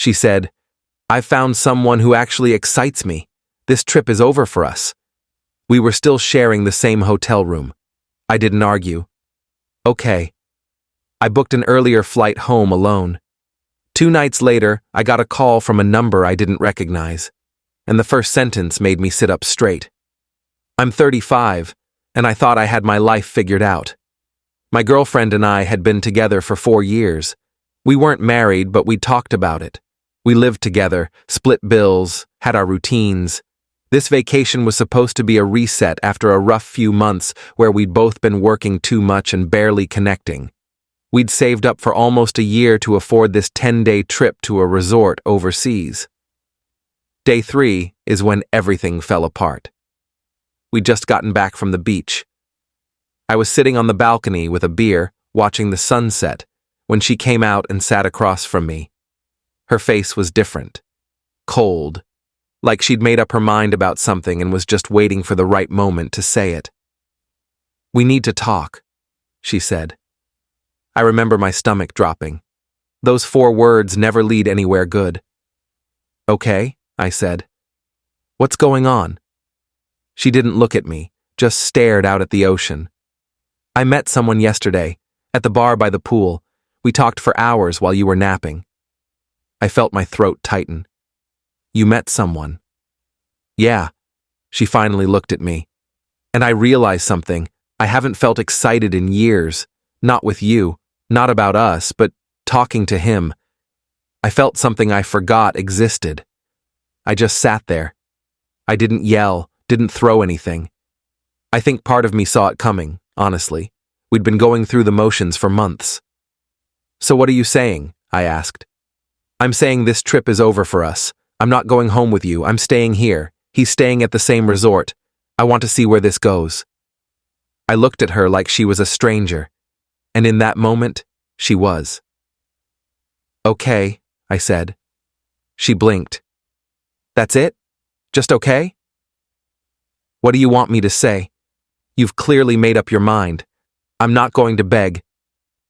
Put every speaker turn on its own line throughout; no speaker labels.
She said, "I've found someone who actually excites me. This trip is over for us." We were still sharing the same hotel room. I didn't argue. Okay. I booked an earlier flight home alone. 2 nights later, I got a call from a number I didn't recognize, and the first sentence made me sit up straight. I'm 35, and I thought I had my life figured out. My girlfriend and I had been together for 4 years. We weren't married, but we talked about it. We lived together, split bills, had our routines. This vacation was supposed to be a reset after a rough few months where we'd both been working too much and barely connecting. We'd saved up for almost a year to afford this 10-day trip to a resort overseas. Day 3 is when everything fell apart. We'd just gotten back from the beach. I was sitting on the balcony with a beer, watching the sunset, when she came out and sat across from me. Her face was different. Cold. Like she'd made up her mind about something and was just waiting for the right moment to say it. "We need to talk," she said. I remember my stomach dropping. Those 4 words never lead anywhere good. "Okay," I said. "What's going on?" She didn't look at me, just stared out at the ocean. "I met someone yesterday, at the bar by the pool. We talked for hours while you were napping." I felt my throat tighten. "You met someone?" "Yeah." She finally looked at me. And I realized something. I haven't felt excited in years. Not with you, not about us, but talking to him. I felt something I forgot existed. I just sat there. I didn't yell, didn't throw anything. I think part of me saw it coming, honestly. We'd been going through the motions for months. "So what are you saying?" I asked. "I'm saying this trip is over for us. I'm not going home with you. I'm staying here. He's staying at the same resort. I want to see where this goes." I looked at her like she was a stranger, and in that moment, she was. "Okay," I said. She blinked. "That's it? Just okay?" "What do you want me to say? You've clearly made up your mind. I'm not going to beg."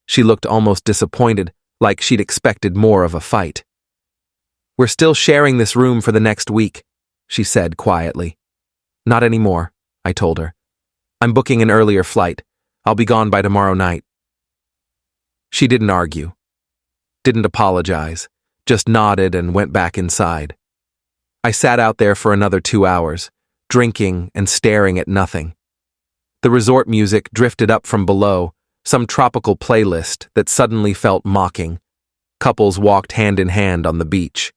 She looked almost disappointed, like she'd expected more of a fight. "We're still sharing this room for the next week," she said quietly. "Not anymore," I told her. "I'm booking an earlier flight. I'll be gone by tomorrow night." She didn't argue. Didn't apologize. Just nodded and went back inside. I sat out there for another 2 hours, drinking and staring at nothing. The resort music drifted up from below, some tropical playlist that suddenly felt mocking. Couples walked hand in hand on the beach.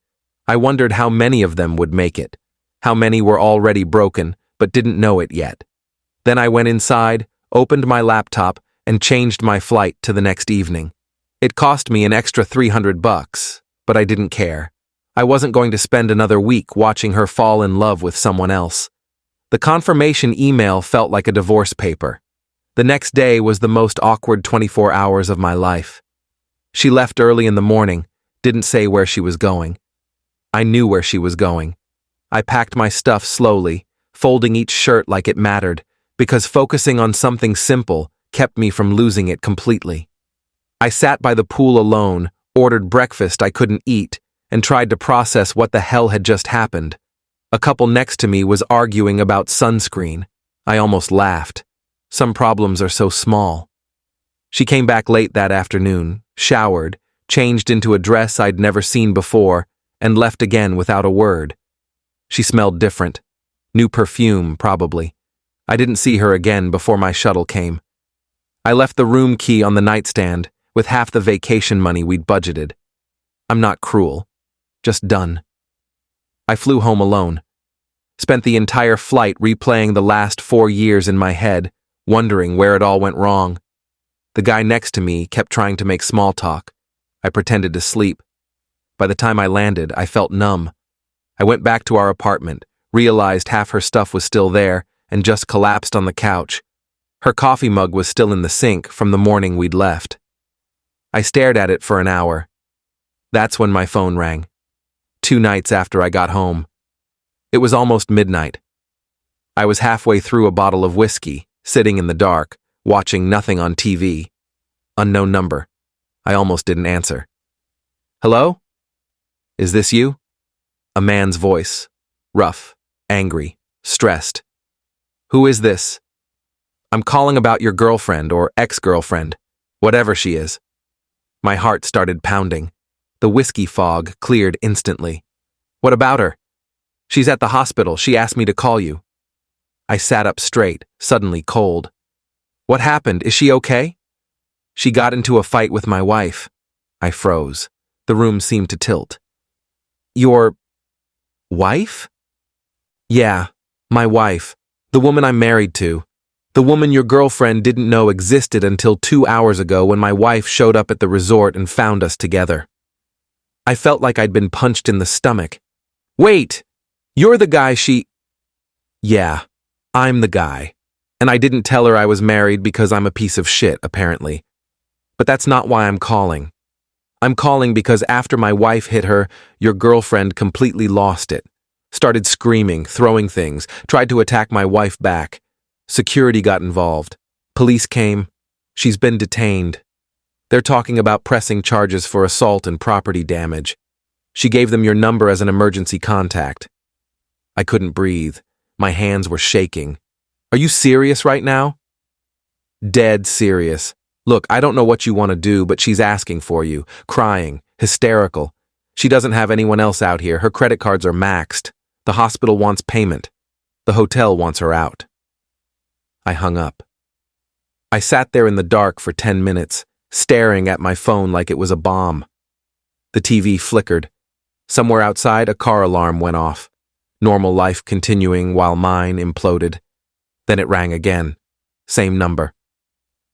I wondered how many of them would make it, how many were already broken but didn't know it yet. Then I went inside, opened my laptop, and changed my flight to the next evening. It cost me an extra $300, but I didn't care. I wasn't going to spend another week watching her fall in love with someone else. The confirmation email felt like a divorce paper. The next day was the most awkward 24 hours of my life. She left early in the morning, didn't say where she was going. I knew where she was going. I packed my stuff slowly, folding each shirt like it mattered, because focusing on something simple kept me from losing it completely. I sat by the pool alone, ordered breakfast I couldn't eat, and tried to process what the hell had just happened. A couple next to me was arguing about sunscreen. I almost laughed. Some problems are so small. She came back late that afternoon, showered, changed into a dress I'd never seen before, and left again without a word. She smelled different. New perfume, probably. I didn't see her again before my shuttle came. I left the room key on the nightstand, with half the vacation money we'd budgeted. I'm not cruel. Just done. I flew home alone. Spent the entire flight replaying the last 4 years in my head, wondering where it all went wrong. The guy next to me kept trying to make small talk. I pretended to sleep. By the time I landed, I felt numb. I went back to our apartment, realized half her stuff was still there, and just collapsed on the couch. Her coffee mug was still in the sink from the morning we'd left. I stared at it for an hour. That's when my phone rang. 2 nights after I got home. It was almost midnight. I was halfway through a bottle of whiskey, sitting in the dark, watching nothing on TV. Unknown number. I almost didn't answer. "Hello?" Is this you? A man's voice. Rough, angry, stressed. Who is this? I'm calling about your girlfriend or ex-girlfriend, whatever she is. My heart started pounding. The whiskey fog cleared instantly. What about her? She's at the hospital. She asked me to call you. I sat up straight, suddenly cold. What happened? Is she okay? She got into a fight with my wife. I froze. The room seemed to tilt. Your wife? Yeah, my wife. The woman I'm married to. The woman your girlfriend didn't know existed until 2 hours ago when my wife showed up at the resort and found us together. I felt like I'd been punched in the stomach. Wait! You're the guy she… Yeah, I'm the guy. And I didn't tell her I was married because I'm a piece of shit, apparently. But that's not why I'm calling. I'm calling because after my wife hit her, your girlfriend completely lost it. Started screaming, throwing things, tried to attack my wife back. Security got involved. Police came. She's been detained. They're talking about pressing charges for assault and property damage. She gave them your number as an emergency contact. I couldn't breathe. My hands were shaking. Are you serious right now? Dead serious. Look, I don't know what you want to do, but she's asking for you, crying, hysterical. She doesn't have anyone else out here. Her credit cards are maxed. The hospital wants payment. The hotel wants her out. I hung up. I sat there in the dark for 10 minutes, staring at my phone like it was a bomb. The TV flickered. Somewhere outside, a car alarm went off. Normal life continuing while mine imploded. Then it rang again. Same number.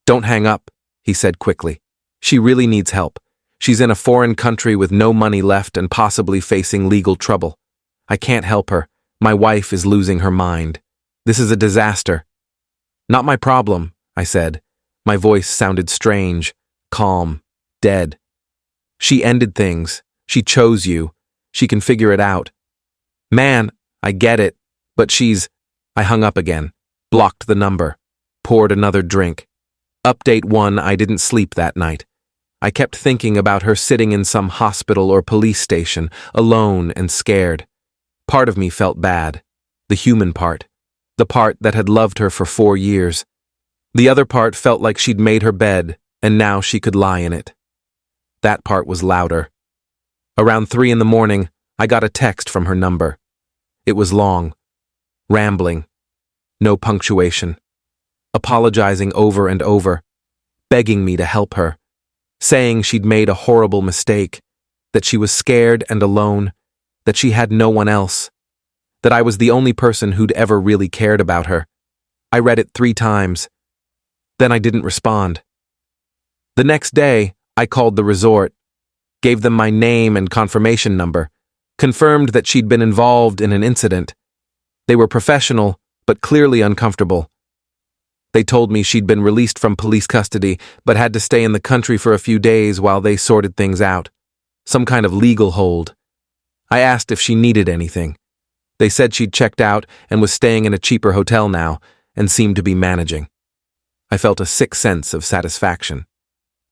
Don't hang up, he said quickly. She really needs help. She's in a foreign country with no money left and possibly facing legal trouble. I can't help her. My wife is losing her mind. This is a disaster. Not my problem, I said. My voice sounded strange, calm, dead. She ended things. She chose you. She can figure it out. Man, I get it, but she's… I hung up again, blocked the number, poured another drink. Update 1, I didn't sleep that night. I kept thinking about her sitting in some hospital or police station, alone and scared. Part of me felt bad, the human part, the part that had loved her for 4 years. The other part felt like she'd made her bed, and now she could lie in it. That part was louder. Around 3 in the morning, I got a text from her number. It was long, rambling, no punctuation, apologizing over and over, begging me to help her, saying she'd made a horrible mistake, that she was scared and alone, that she had no one else, that I was the only person who'd ever really cared about her. I read it 3 times. Then I didn't respond. The next day, I called the resort, gave them my name and confirmation number, confirmed that she'd been involved in an incident. They were professional, but clearly uncomfortable. They told me she'd been released from police custody, but had to stay in the country for a few days while they sorted things out. Some kind of legal hold. I asked if she needed anything. They said she'd checked out and was staying in a cheaper hotel now, and seemed to be managing. I felt a sick sense of satisfaction.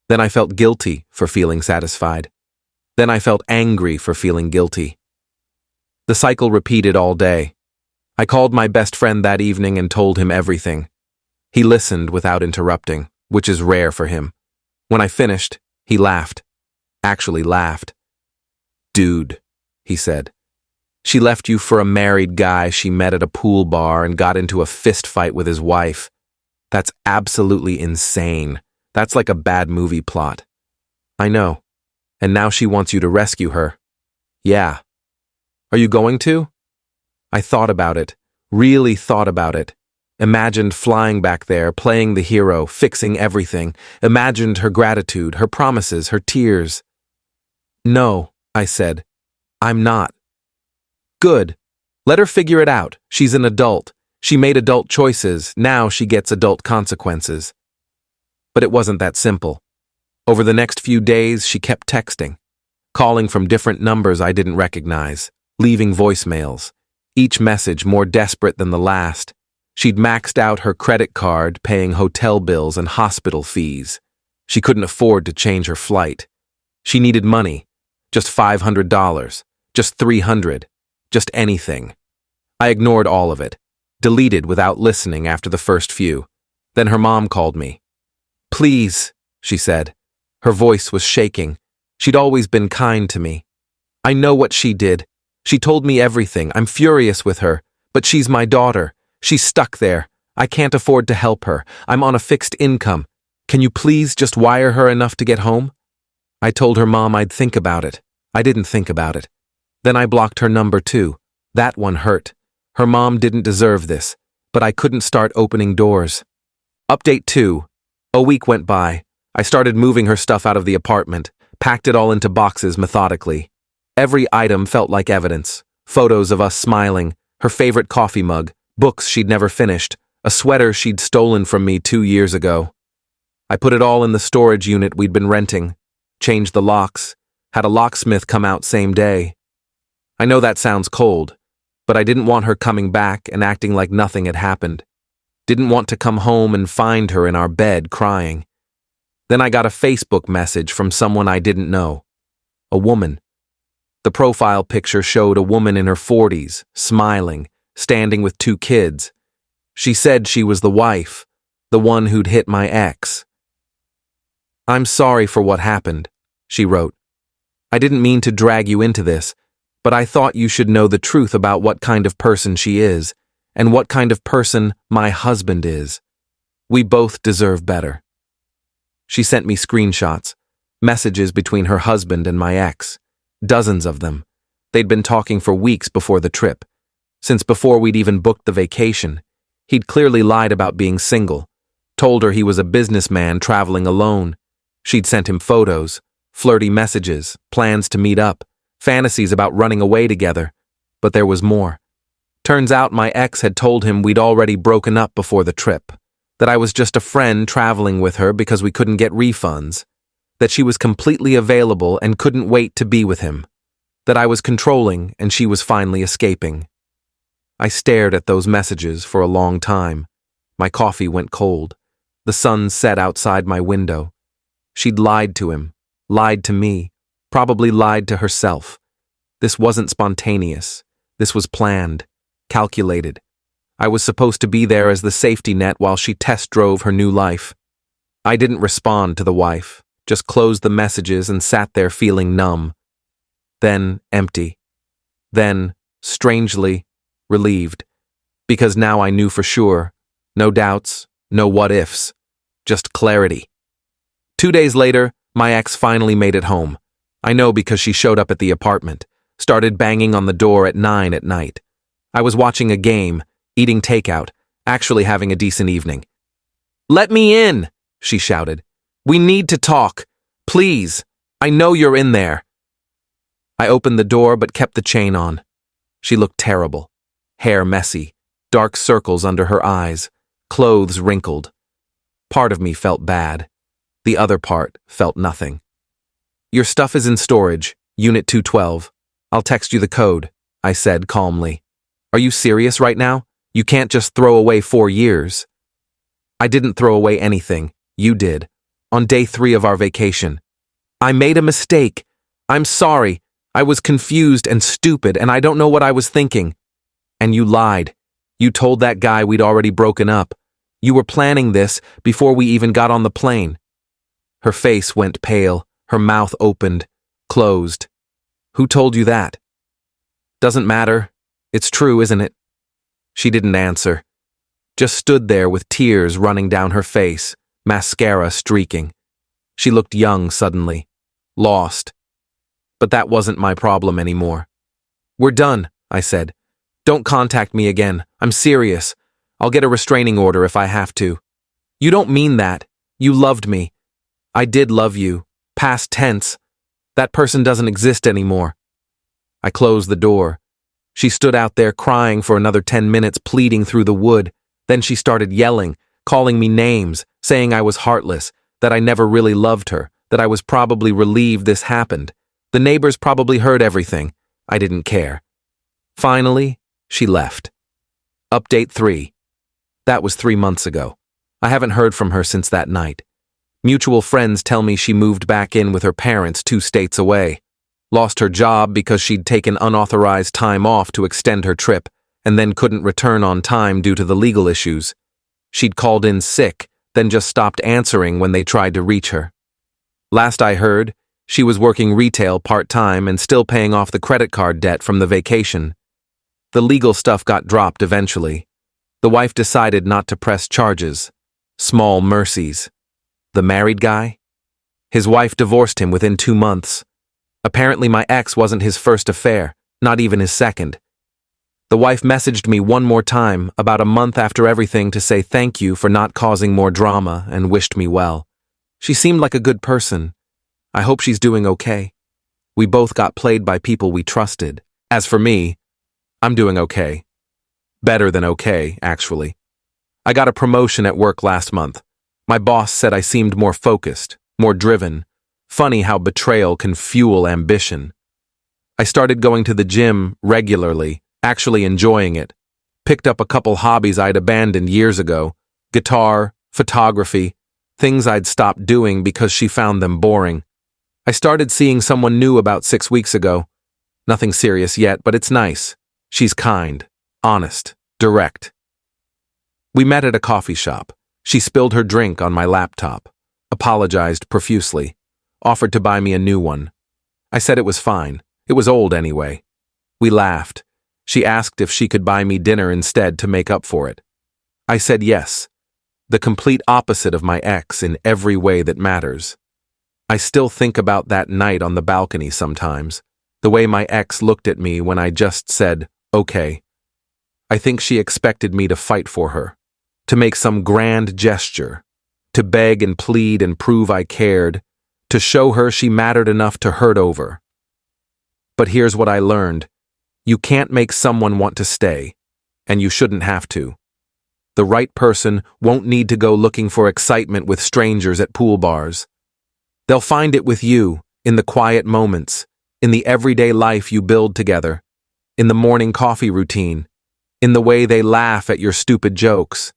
Then I felt guilty for feeling satisfied. Then I felt angry for feeling guilty. The cycle repeated all day. I called my best friend that evening and told him everything. He listened without interrupting, which is rare for him. When I finished, he laughed. Actually laughed. Dude, he said. She left you for a married guy she met at a pool bar and got into a fist fight with his wife. That's absolutely insane. That's like a bad movie plot. I know. And now she wants you to rescue her. Yeah. Are you going to? I thought about it, really thought about it. Imagined flying back there, playing the hero, fixing everything. Imagined her gratitude, her promises, her tears. No, I said. I'm not. Good. Let her figure it out. She's an adult. She made adult choices. Now she gets adult consequences. But it wasn't that simple. Over the next few days, she kept texting, calling from different numbers I didn't recognize, leaving voicemails, each message more desperate than the last. She'd maxed out her credit card, paying hotel bills and hospital fees. She couldn't afford to change her flight. She needed money. Just $500. Just $300. Just anything. I ignored all of it, deleted without listening after the first few. Then her mom called me. "Please," she said. Her voice was shaking. She'd always been kind to me. "I know what she did. She told me everything. I'm furious with her. But she's my daughter. She's stuck there. I can't afford to help her. I'm on a fixed income. Can you please just wire her enough to get home?" I told her mom I'd think about it. I didn't think about it. Then I blocked her number too. That one hurt. Her mom didn't deserve this, but I couldn't start opening doors. Update 2. A week went by. I started moving her stuff out of the apartment, packed it all into boxes methodically. Every item felt like evidence. Photos of us smiling, her favorite coffee mug, books she'd never finished, a sweater she'd stolen from me 2 years ago. I put it all in the storage unit we'd been renting, changed the locks, had a locksmith come out same day. I know that sounds cold, but I didn't want her coming back and acting like nothing had happened. Didn't want to come home and find her in our bed crying. Then I got a Facebook message from someone I didn't know. A woman. The profile picture showed a woman in her 40s, smiling, standing with 2 kids. She said she was the wife, the one who'd hit my ex. "I'm sorry for what happened," she wrote. "I didn't mean to drag you into this, but I thought you should know the truth about what kind of person she is, and what kind of person my husband is. We both deserve better." She sent me screenshots, messages between her husband and my ex, dozens of them. They'd been talking for weeks before the trip. Since before we'd even booked the vacation, he'd clearly lied about being single, told her he was a businessman traveling alone. She'd sent him photos, flirty messages, plans to meet up, fantasies about running away together. But there was more. Turns out my ex had told him we'd already broken up before the trip, that I was just a friend traveling with her because we couldn't get refunds, that she was completely available and couldn't wait to be with him, that I was controlling and she was finally escaping. I stared at those messages for a long time. My coffee went cold. The sun set outside my window. She'd lied to him, lied to me, probably lied to herself. This wasn't spontaneous. This was planned, calculated. I was supposed to be there as the safety net while she test drove her new life. I didn't respond to the wife, just closed the messages and sat there feeling numb. Then empty. Then, strangely, relieved. Because now I knew for sure. No doubts, no what-ifs. Just clarity. 2 days later, my ex finally made it home. I know because she showed up at the apartment, started banging on the door at 9 at night. I was watching a game, eating takeout, actually having a decent evening. "Let me in," she shouted. "We need to talk. Please. I know you're in there." I opened the door but kept the chain on. She looked terrible. Hair messy, dark circles under her eyes, clothes wrinkled. Part of me felt bad. The other part felt nothing. "Your stuff is in storage, Unit 212. I'll text you the code," I said calmly. "Are you serious right now? You can't just throw away 4 years." "I didn't throw away anything. You did. On day 3 of our vacation. I made a mistake. I'm sorry. I was confused and stupid and I don't know what I was thinking." "And you lied. You told that guy we'd already broken up. You were planning this before we even got on the plane." Her face went pale, her mouth opened, closed. "Who told you that?" "Doesn't matter. It's true, isn't it?" She didn't answer. Just stood there with tears running down her face, mascara streaking. She looked young suddenly. Lost. But that wasn't my problem anymore. "We're done," I said. "Don't contact me again. I'm serious. I'll get a restraining order if I have to." "You don't mean that. You loved me." "I did love you. Past tense. That person doesn't exist anymore." I closed the door. She stood out there crying for another 10 minutes, pleading through the wood. Then she started yelling, calling me names, saying I was heartless, that I never really loved her, that I was probably relieved this happened. The neighbors probably heard everything. I didn't care. Finally, she left. Update 3. That was 3 months ago. I haven't heard from her since that night. Mutual friends tell me she moved back in with her parents 2 states away. Lost her job because she'd taken unauthorized time off to extend her trip and then couldn't return on time due to the legal issues. She'd called in sick, then just stopped answering when they tried to reach her. Last I heard, she was working retail part-time and still paying off the credit card debt from the vacation. The legal stuff got dropped eventually. The wife decided not to press charges. Small mercies. The married guy? His wife divorced him within 2 months. Apparently my ex wasn't his first affair, not even his second. The wife messaged me one more time about a month after everything to say thank you for not causing more drama and wished me well. She seemed like a good person. I hope she's doing okay. We both got played by people we trusted. As for me, I'm doing okay. Better than okay, actually. I got a promotion at work last month. My boss said I seemed more focused, more driven. Funny how betrayal can fuel ambition. I started going to the gym regularly, actually enjoying it. Picked up a couple hobbies I'd abandoned years ago. Guitar, photography, things I'd stopped doing because she found them boring. I started seeing someone new about 6 weeks ago. Nothing serious yet, but it's nice. She's kind, honest, direct. We met at a coffee shop. She spilled her drink on my laptop, apologized profusely, offered to buy me a new one. I said it was fine. It was old anyway. We laughed. She asked if she could buy me dinner instead to make up for it. I said yes. The complete opposite of my ex in every way that matters. I still think about that night on the balcony sometimes, the way my ex looked at me when I just said, okay. I think she expected me to fight for her, to make some grand gesture, to beg and plead and prove I cared, to show her she mattered enough to hurt over. But here's what I learned. You can't make someone want to stay, and you shouldn't have to. The right person won't need to go looking for excitement with strangers at pool bars. They'll find it with you, in the quiet moments, in the everyday life you build together, in the morning coffee routine, in the way they laugh at your stupid jokes,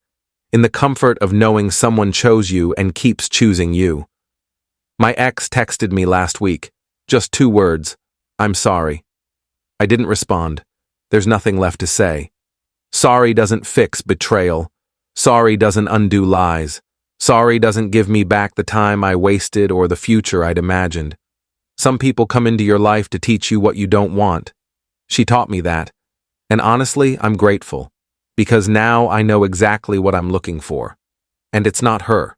in the comfort of knowing someone chose you and keeps choosing you. My ex texted me last week, just 2 words, I'm sorry. I didn't respond. There's nothing left to say. Sorry doesn't fix betrayal. Sorry doesn't undo lies. Sorry doesn't give me back the time I wasted or the future I'd imagined. Some people come into your life to teach you what you don't want. She taught me that. And honestly, I'm grateful. Because now I know exactly what I'm looking for. And it's not her.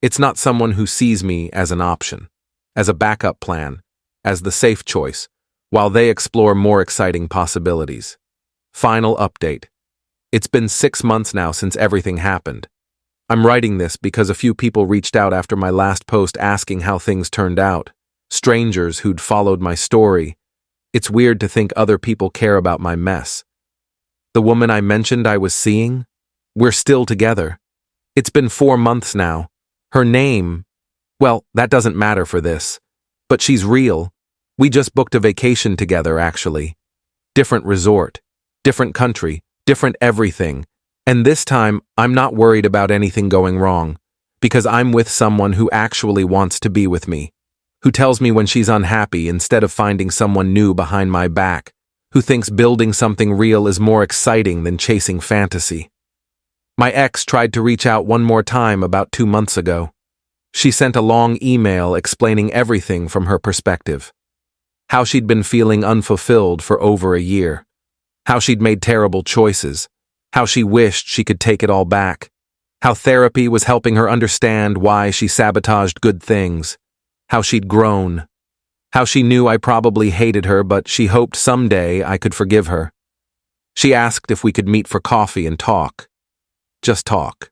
It's not someone who sees me as an option, as a backup plan, as the safe choice, while they explore more exciting possibilities. Final update. It's been 6 months now since everything happened. I'm writing this because a few people reached out after my last post asking how things turned out. Strangers who'd followed my story. It's weird to think other people care about my mess. The woman I mentioned I was seeing? We're still together. It's been 4 months now. Her name, well, that doesn't matter for this. But she's real. We just booked a vacation together, actually. Different resort, different country, different everything. And this time, I'm not worried about anything going wrong, because I'm with someone who actually wants to be with me, who tells me when she's unhappy instead of finding someone new behind my back, who thinks building something real is more exciting than chasing fantasy. My ex tried to reach out one more time about 2 months ago. She sent a long email explaining everything from her perspective. How she'd been feeling unfulfilled for over a year. How she'd made terrible choices. How she wished she could take it all back. How therapy was helping her understand why she sabotaged good things. How she'd grown. How she knew I probably hated her, but she hoped someday I could forgive her. She asked if we could meet for coffee and talk. Just talk.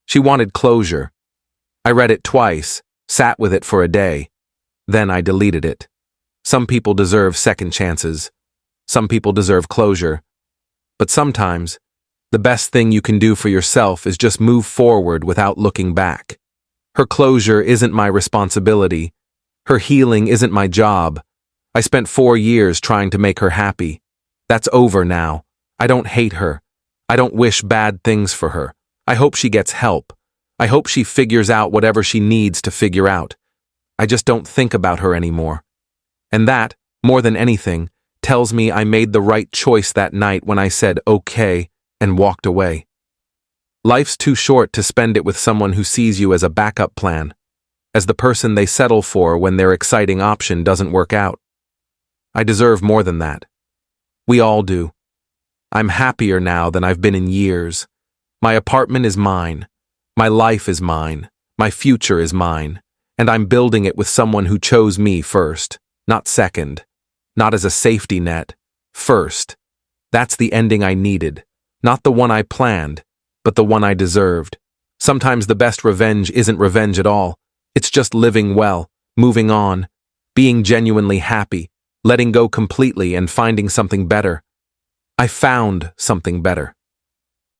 She wanted closure. I read it twice, sat with it for a day. Then I deleted it. Some people deserve second chances. Some people deserve closure. But sometimes, the best thing you can do for yourself is just move forward without looking back. Her closure isn't my responsibility. Her healing isn't my job. I spent 4 years trying to make her happy. That's over now. I don't hate her. I don't wish bad things for her. I hope she gets help. I hope she figures out whatever she needs to figure out. I just don't think about her anymore. And that, More than anything, tells me I made the right choice that night when I said okay and walked away. Life's too short to spend it with someone who sees you as a backup plan, as the person they settle for when their exciting option doesn't work out. I deserve more than that. We all do. I'm happier now than I've been in years. My apartment is mine. My life is mine. My future is mine. And I'm building it with someone who chose me first, not second. Not as a safety net. First. That's the ending I needed. Not the one I planned, but the one I deserved. Sometimes the best revenge isn't revenge at all. It's just living well, moving on, being genuinely happy, letting go completely and finding something better. I found something better.